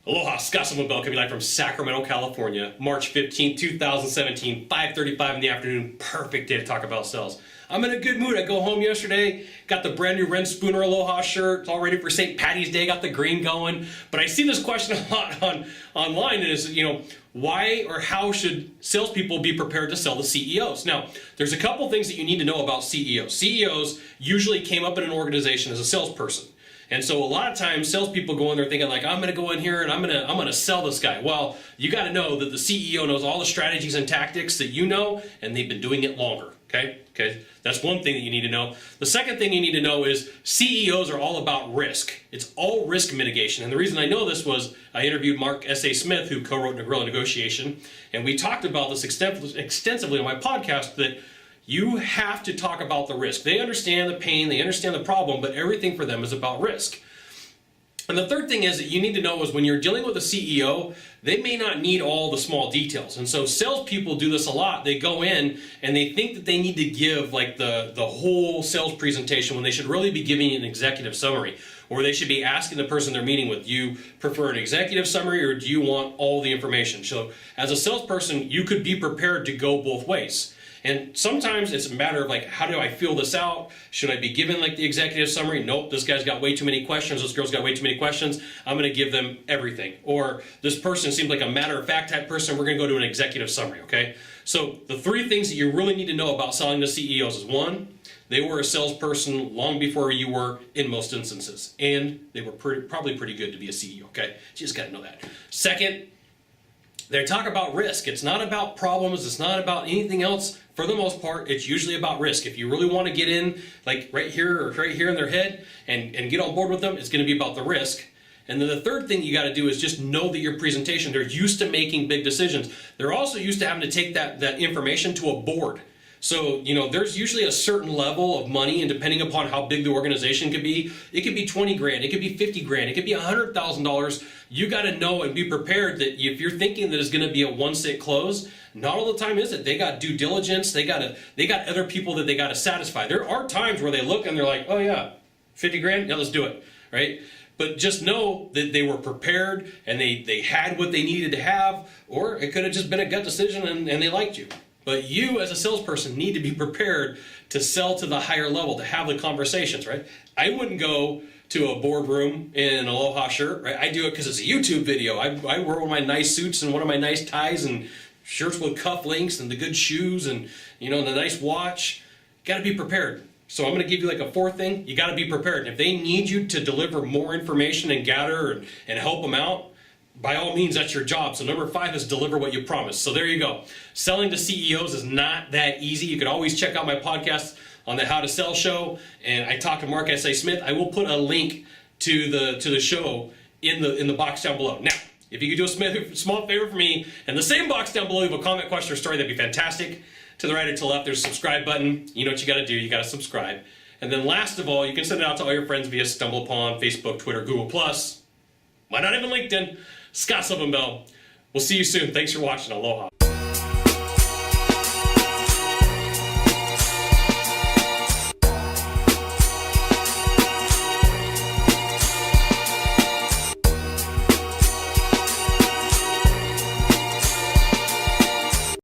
Aloha, Sylvan Bell coming live from Sacramento, California, March 15, 2017, 5:35 in the afternoon. Perfect day to talk about sales. I'm in a good mood. I go home yesterday, got the brand new Ren Spooner Aloha shirt. It's all ready for St. Patty's Day, got the green going. But I see this question a lot online, and it's, why or how should salespeople be prepared to sell to CEOs? Now, there's a couple things that you need to know about CEOs. CEOs usually came up in an organization as a salesperson. And so a lot of times salespeople go in there thinking like, I'm going to go in here and I'm going to sell this guy. Well, you got to know that the CEO knows all the strategies and tactics that you know, and they've been doing it longer. Okay, that's one thing that you need to know. The second thing you need to know is CEOs are all about risk. It's all risk mitigation. And the reason I know this was I interviewed Mark S.A. Smith, who co-wrote Guerrilla Negotiation, and we talked about this extensively on my podcast, that you have to talk about the risk. They understand the pain, they understand the problem, but everything for them is about risk. And the third thing is that you need to know is when you're dealing with a CEO, they may not need all the small details. And so salespeople do this a lot. They go in and they think that they need to give like the whole sales presentation when they should really be giving an executive summary. Or they should be asking the person they're meeting with, do you prefer an executive summary or do you want all the information? So as a salesperson, you could be prepared to go both ways. And sometimes it's a matter of like, how do I feel this out? Should I be given like the executive summary? Nope, this guy's got way too many questions. This girl's got way too many questions. I'm going to give them everything. Or this person seems like a matter-of-fact type person. We're going to go to an executive summary, okay? So the three things that you really need to know about selling to CEOs is one, they were a salesperson long before you were in most instances. And they were probably pretty good to be a CEO, okay? You just got to know that. Second, they talk about risk. It's not about problems. It's not about anything else. For the most part, it's usually about risk. If you really want to get in, like right here or right here in their head and get on board with them, it's going to be about the risk. And then the third thing you got to do is just know that your presentation, they're used to making big decisions. They're also used to having to take that information to a board. So, there's usually a certain level of money, and depending upon how big the organization could be, it could be 20 grand, it could be 50 grand, it could be $100,000. You got to know and be prepared that if you're thinking that it's going to be a one-sit close, not all the time is it. They got due diligence, they got other people that they got to satisfy. There are times where they look and they're like, oh yeah, 50 grand, yeah, let's do it, right? But just know that they were prepared and they had what they needed to have, or it could have just been a gut decision and they liked you. But you as a salesperson need to be prepared to sell to the higher level, to have the conversations, right? I wouldn't go to a boardroom in an Aloha shirt, right? I do it because it's a YouTube video. I wear one of my nice suits and one of my nice ties and shirts with cufflinks and the good shoes and, the nice watch. Got to be prepared. So I'm going to give you like a fourth thing. You got to be prepared. And if they need you to deliver more information and gather and help them out, by all means, that's your job. So number 5 is deliver what you promise. So there you go. Selling to CEOs is not that easy. You can always check out my podcast on the How to Sell show, and I talked to Mark S.A. Smith. I will put a link to the show in the box down below. Now, if you could do a small favor for me, in the same box down below, you have a comment, question, or story, that'd be fantastic. To the right or to the left, there's a subscribe button. You know what you got to do. You got to subscribe. And then last of all, you can send it out to all your friends via StumbleUpon, Facebook, Twitter, Google+. Why not even LinkedIn? Sylvan Bell. We'll see you soon. Thanks for watching. Aloha.